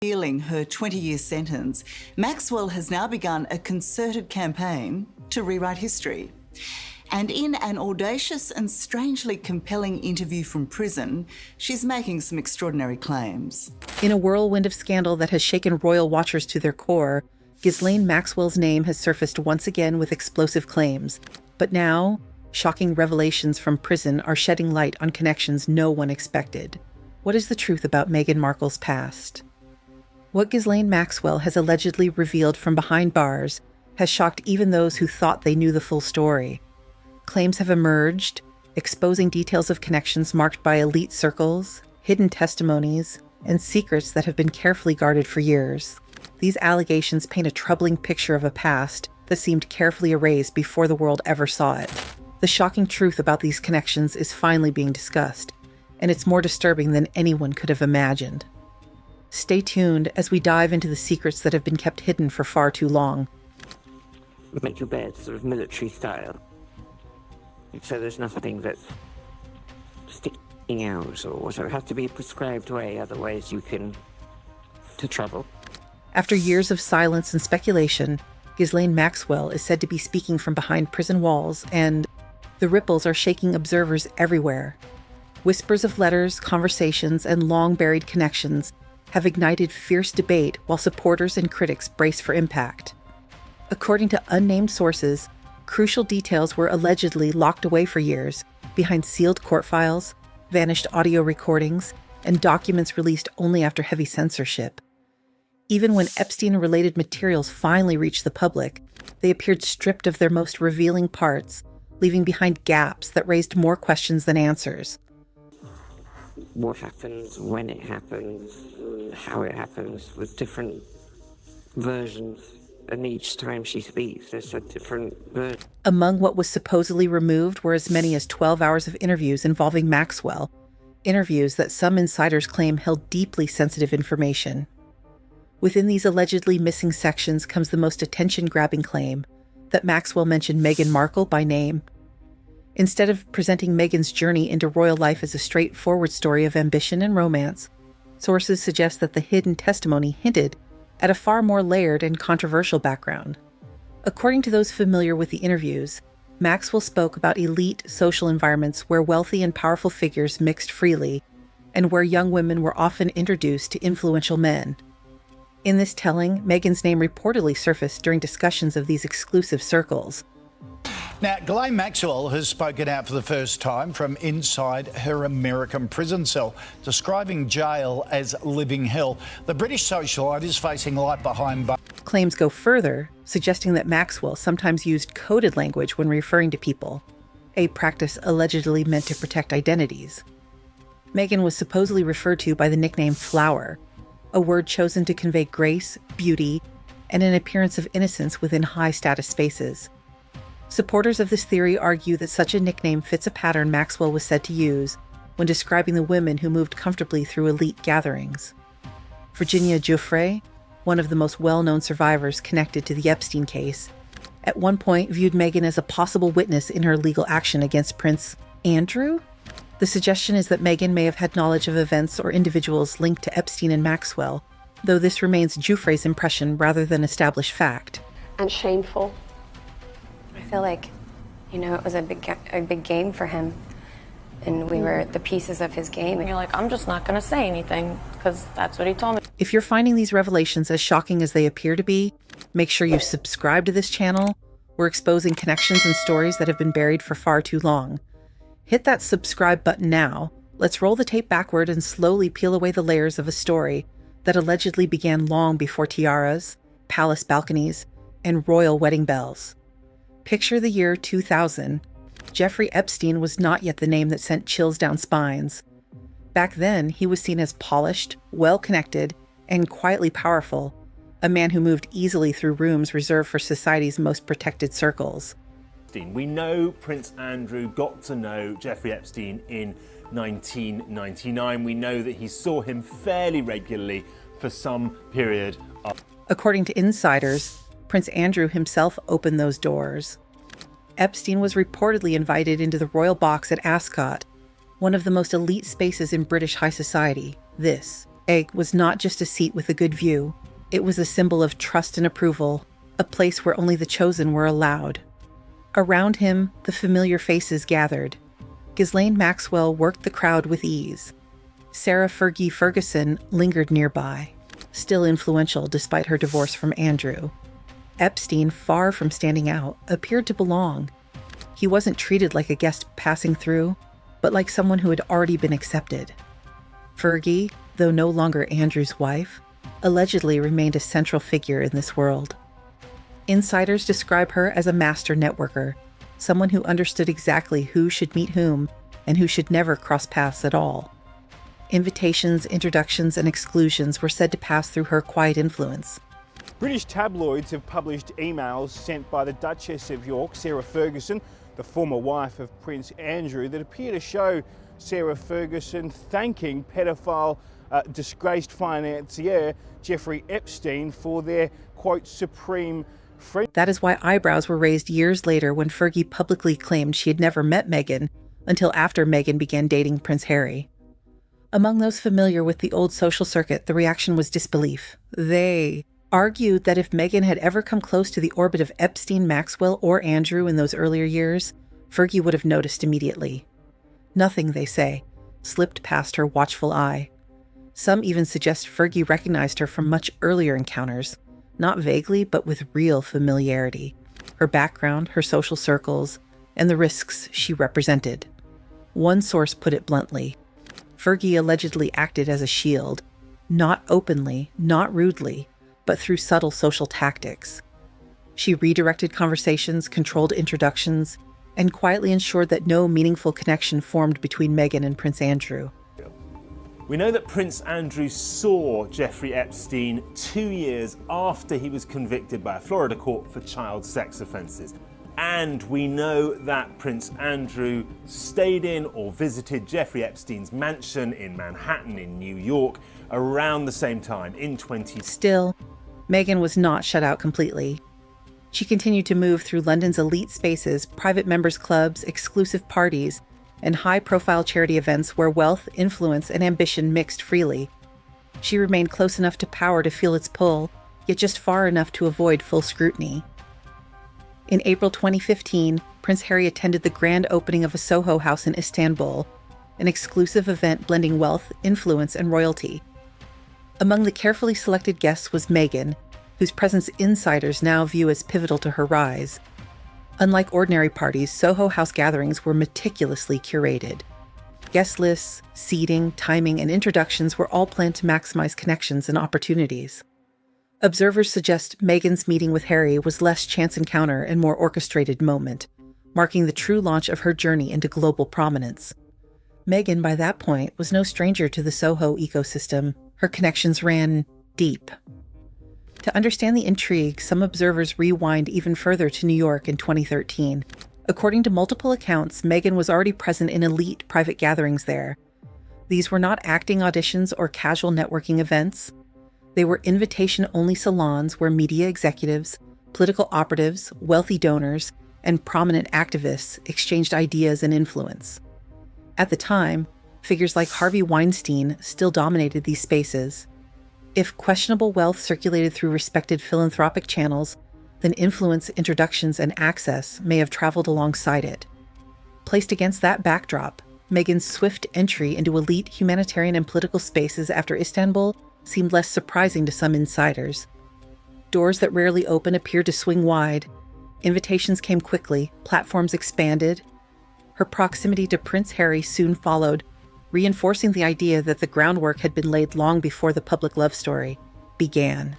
Appealing her 20-year sentence, Maxwell has now begun a concerted campaign to rewrite history. And in an audacious and strangely compelling interview from prison, she's making some extraordinary claims. In a whirlwind of scandal that has shaken royal watchers to their core, Ghislaine Maxwell's name has surfaced once again with explosive claims. But now, shocking revelations from prison are shedding light on connections no one expected. What is the truth about Meghan Markle's past? What Ghislaine Maxwell has allegedly revealed from behind bars has shocked even those who thought they knew the full story. Claims have emerged, exposing details of connections marked by elite circles, hidden testimonies, and secrets that have been carefully guarded for years. These allegations paint a troubling picture of a past that seemed carefully erased before the world ever saw it. The shocking truth about these connections is finally being discussed, and it's more disturbing than anyone could have imagined. Stay tuned as we dive into the secrets that have been kept hidden for far too long. Make your bed sort of military style, so there's nothing that's sticking out or whatever. It has to be a prescribed way, otherwise you can to travel. After years of silence and speculation, Ghislaine Maxwell is said to be speaking from behind prison walls, and the ripples are shaking observers everywhere. Whispers of letters, conversations, and long-buried connections have ignited fierce debate while supporters and critics brace for impact. According to unnamed sources, crucial details were allegedly locked away for years behind sealed court files, vanished audio recordings, and documents released only after heavy censorship. Even when Epstein-related materials finally reached the public, they appeared stripped of their most revealing parts, leaving behind gaps that raised more questions than answers. What happens, when it happens, how it happens, with different versions. And each time she speaks, there's a different version. Among what was supposedly removed were as many as 12 hours of interviews involving Maxwell, interviews that some insiders claim held deeply sensitive information. Within these allegedly missing sections comes the most attention-grabbing claim that Maxwell mentioned Meghan Markle by name. Instead of presenting Meghan's journey into royal life as a straightforward story of ambition and romance, sources suggest that the hidden testimony hinted at a far more layered and controversial background. According to those familiar with the interviews, Maxwell spoke about elite social environments where wealthy and powerful figures mixed freely, and where young women were often introduced to influential men. In this telling, Meghan's name reportedly surfaced during discussions of these exclusive circles. Now, Ghislaine Maxwell has spoken out for the first time from inside her American prison cell, describing jail as living hell. The British socialite is facing life behind bars. Claims go further, suggesting that Maxwell sometimes used coded language when referring to people, a practice allegedly meant to protect identities. Meghan was supposedly referred to by the nickname Flower, a word chosen to convey grace, beauty, and an appearance of innocence within high-status spaces. Supporters of this theory argue that such a nickname fits a pattern Maxwell was said to use when describing the women who moved comfortably through elite gatherings. Virginia Giuffre, one of the most well-known survivors connected to the Epstein case, at one point viewed Meghan as a possible witness in her legal action against Prince Andrew. The suggestion is that Meghan may have had knowledge of events or individuals linked to Epstein and Maxwell, though this remains Giuffre's impression rather than established fact. And shameful. I feel like, it was a big game for him, and we were the pieces of his game. And you're like, I'm just not going to say anything because that's what he told me. If you're finding these revelations as shocking as they appear to be, make sure you subscribe to this channel. We're exposing connections and stories that have been buried for far too long. Hit that subscribe button now. Let's roll the tape backward and slowly peel away the layers of a story that allegedly began long before tiaras, palace balconies, and royal wedding bells. Picture the year 2000. Jeffrey Epstein was not yet the name that sent chills down spines. Back then, he was seen as polished, well-connected, and quietly powerful, a man who moved easily through rooms reserved for society's most protected circles. We know Prince Andrew got to know Jeffrey Epstein in 1999. We know that he saw him fairly regularly for some period of... According to insiders, Prince Andrew himself opened those doors. Epstein was reportedly invited into the royal box at Ascot, one of the most elite spaces in British high society. This egg was not just a seat with a good view. It was a symbol of trust and approval, a place where only the chosen were allowed. Around him, the familiar faces gathered. Ghislaine Maxwell worked the crowd with ease. Sarah Fergie Ferguson lingered nearby, still influential despite her divorce from Andrew. Epstein, far from standing out, appeared to belong. He wasn't treated like a guest passing through, but like someone who had already been accepted. Fergie, though no longer Andrew's wife, allegedly remained a central figure in this world. Insiders describe her as a master networker, someone who understood exactly who should meet whom and who should never cross paths at all. Invitations, introductions, and exclusions were said to pass through her quiet influence. British tabloids have published emails sent by the Duchess of York, Sarah Ferguson, the former wife of Prince Andrew, that appear to show Sarah Ferguson thanking pedophile disgraced financier Jeffrey Epstein for their, quote, supreme friendship. That is why eyebrows were raised years later when Fergie publicly claimed she had never met Meghan until after Meghan began dating Prince Harry. Among those familiar with the old social circuit, the reaction was disbelief. They argued that if Meghan had ever come close to the orbit of Epstein, Maxwell, or Andrew in those earlier years, Fergie would have noticed immediately. Nothing, they say, slipped past her watchful eye. Some even suggest Fergie recognized her from much earlier encounters, not vaguely, but with real familiarity. Her background, her social circles, and the risks she represented. One source put it bluntly. Fergie allegedly acted as a shield, not openly, not rudely, but through subtle social tactics. She redirected conversations, controlled introductions, and quietly ensured that no meaningful connection formed between Meghan and Prince Andrew. We know that Prince Andrew saw Jeffrey Epstein 2 years after he was convicted by a Florida court for child sex offences. And we know that Prince Andrew stayed in or visited Jeffrey Epstein's mansion in Manhattan in New York around the same time in 20... Still, Meghan was not shut out completely. She continued to move through London's elite spaces, private members' clubs, exclusive parties, and high-profile charity events where wealth, influence, and ambition mixed freely. She remained close enough to power to feel its pull, yet just far enough to avoid full scrutiny. In April 2015, Prince Harry attended the grand opening of a Soho house in Istanbul, an exclusive event blending wealth, influence, and royalty. Among the carefully selected guests was Meghan, whose presence insiders now view as pivotal to her rise. Unlike ordinary parties, Soho House gatherings were meticulously curated. Guest lists, seating, timing, and introductions were all planned to maximize connections and opportunities. Observers suggest Meghan's meeting with Harry was less chance encounter and more orchestrated moment, marking the true launch of her journey into global prominence. Meghan, by that point, was no stranger to the Soho ecosystem. Her connections ran deep. To understand the intrigue, some observers rewind even further to New York in 2013. According to multiple accounts, Meghan was already present in elite private gatherings there. These were not acting auditions or casual networking events. They were invitation-only salons where media executives, political operatives, wealthy donors, and prominent activists exchanged ideas and influence. At the time, figures like Harvey Weinstein still dominated these spaces. If questionable wealth circulated through respected philanthropic channels, then influence, introductions, and access may have traveled alongside it. Placed against that backdrop, Meghan's swift entry into elite humanitarian and political spaces after Istanbul seemed less surprising to some insiders. Doors that rarely open appeared to swing wide. Invitations came quickly, platforms expanded. Her proximity to Prince Harry soon followed, reinforcing the idea that the groundwork had been laid long before the public love story began.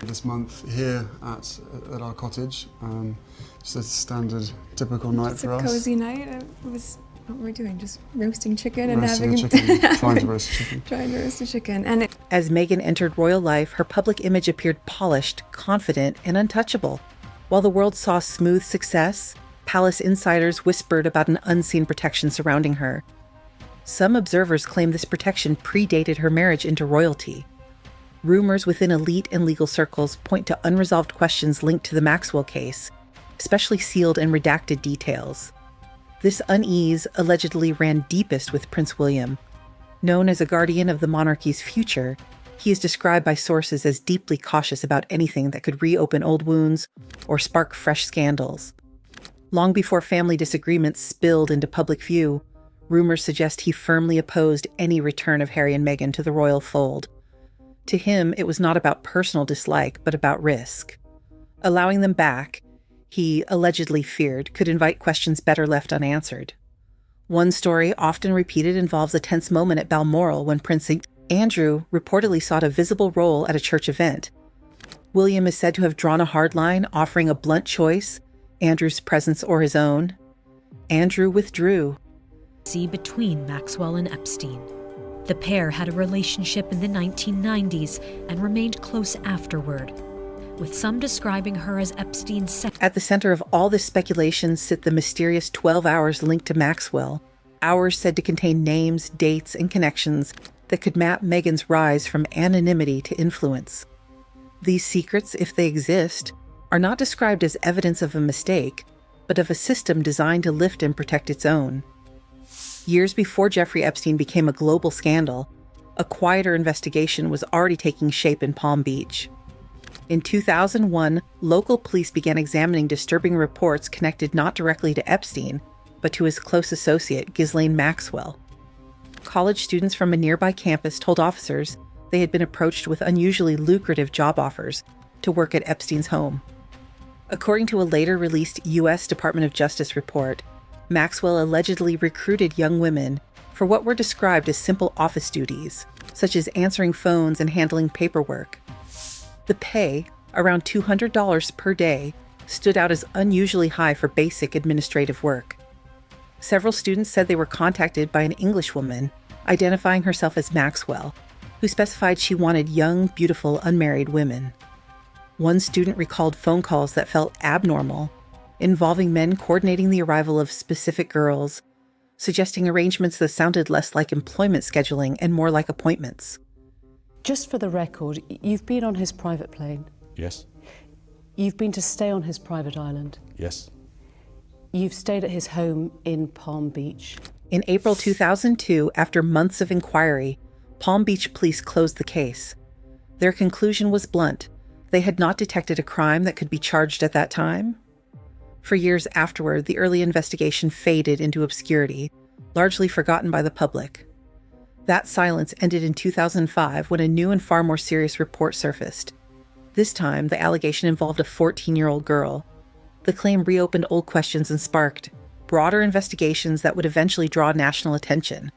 This month here at our cottage, just a standard, typical night for us. It's a cozy night. What were we doing? Just roasting chicken and roasting having... a chicken, trying to roast a chicken. Trying to roast a chicken. As Meghan entered royal life, her public image appeared polished, confident, and untouchable. While the world saw smooth success, palace insiders whispered about an unseen protection surrounding her. Some observers claim this protection predated her marriage into royalty. Rumors within elite and legal circles point to unresolved questions linked to the Maxwell case, especially sealed and redacted details. This unease allegedly ran deepest with Prince William. Known as a guardian of the monarchy's future, he is described by sources as deeply cautious about anything that could reopen old wounds or spark fresh scandals. Long before family disagreements spilled into public view, rumors suggest he firmly opposed any return of Harry and Meghan to the royal fold. To him, it was not about personal dislike, but about risk. Allowing them back, he allegedly feared, could invite questions better left unanswered. One story, often repeated, involves a tense moment at Balmoral when Prince Andrew reportedly sought a visible role at a church event. William is said to have drawn a hard line, offering a blunt choice, Andrew's presence or his own. Andrew withdrew. See between Maxwell and Epstein. The pair had a relationship in the 1990s and remained close afterward, with some describing her as Epstein's At the center of all this speculation sit the mysterious 12 hours linked to Maxwell, hours said to contain names, dates, and connections that could map Meghan's rise from anonymity to influence. These secrets, if they exist, are not described as evidence of a mistake, but of a system designed to lift and protect its own. Years before Jeffrey Epstein became a global scandal, a quieter investigation was already taking shape in Palm Beach. In 2001, local police began examining disturbing reports connected not directly to Epstein, but to his close associate, Ghislaine Maxwell. College students from a nearby campus told officers they had been approached with unusually lucrative job offers to work at Epstein's home. According to a later released U.S. Department of Justice report, Maxwell allegedly recruited young women for what were described as simple office duties, such as answering phones and handling paperwork. The pay, around $200 per day, stood out as unusually high for basic administrative work. Several students said they were contacted by an English woman, identifying herself as Maxwell, who specified she wanted young, beautiful, unmarried women. One student recalled phone calls that felt abnormal, involving men coordinating the arrival of specific girls, suggesting arrangements that sounded less like employment scheduling and more like appointments. Just for the record, you've been on his private plane? Yes. You've been to stay on his private island? Yes. You've stayed at his home in Palm Beach? In April 2002, after months of inquiry, Palm Beach police closed the case. Their conclusion was blunt. They had not detected a crime that could be charged at that time. For years afterward, the early investigation faded into obscurity, largely forgotten by the public. That silence ended in 2005 when a new and far more serious report surfaced. This time, the allegation involved a 14-year-old girl. The claim reopened old questions and sparked broader investigations that would eventually draw national attention.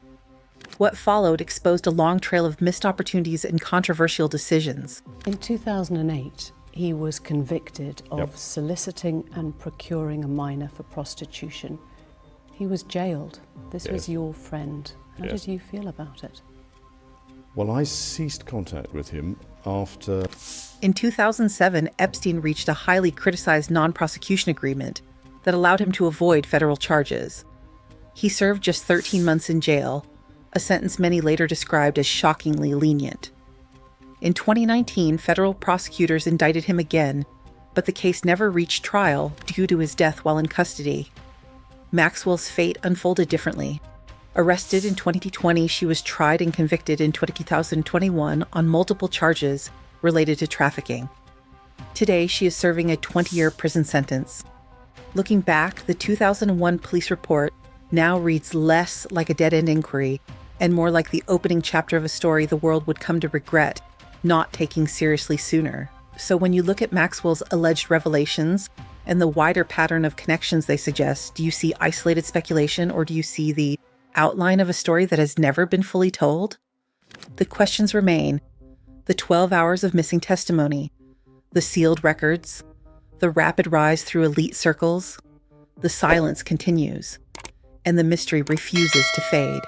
What followed exposed a long trail of missed opportunities and controversial decisions. In 2008, he was convicted of soliciting and procuring a minor for prostitution. He was jailed. This was your friend. How did you feel about it? Well, I ceased contact with him after... In 2007, Epstein reached a highly criticized non-prosecution agreement that allowed him to avoid federal charges. He served just 13 months in jail, a sentence many later described as shockingly lenient. In 2019, federal prosecutors indicted him again, but the case never reached trial due to his death while in custody. Maxwell's fate unfolded differently. Arrested in 2020, she was tried and convicted in 2021 on multiple charges related to trafficking. Today, she is serving a 20-year prison sentence. Looking back, the 2001 police report now reads less like a dead-end inquiry and more like the opening chapter of a story the world would come to regret not taking seriously sooner. So when you look at Maxwell's alleged revelations and the wider pattern of connections they suggest, do you see isolated speculation or do you see the outline of a story that has never been fully told? The questions remain. The 12 hours of missing testimony, the sealed records, the rapid rise through elite circles, the silence continues, and the mystery refuses to fade.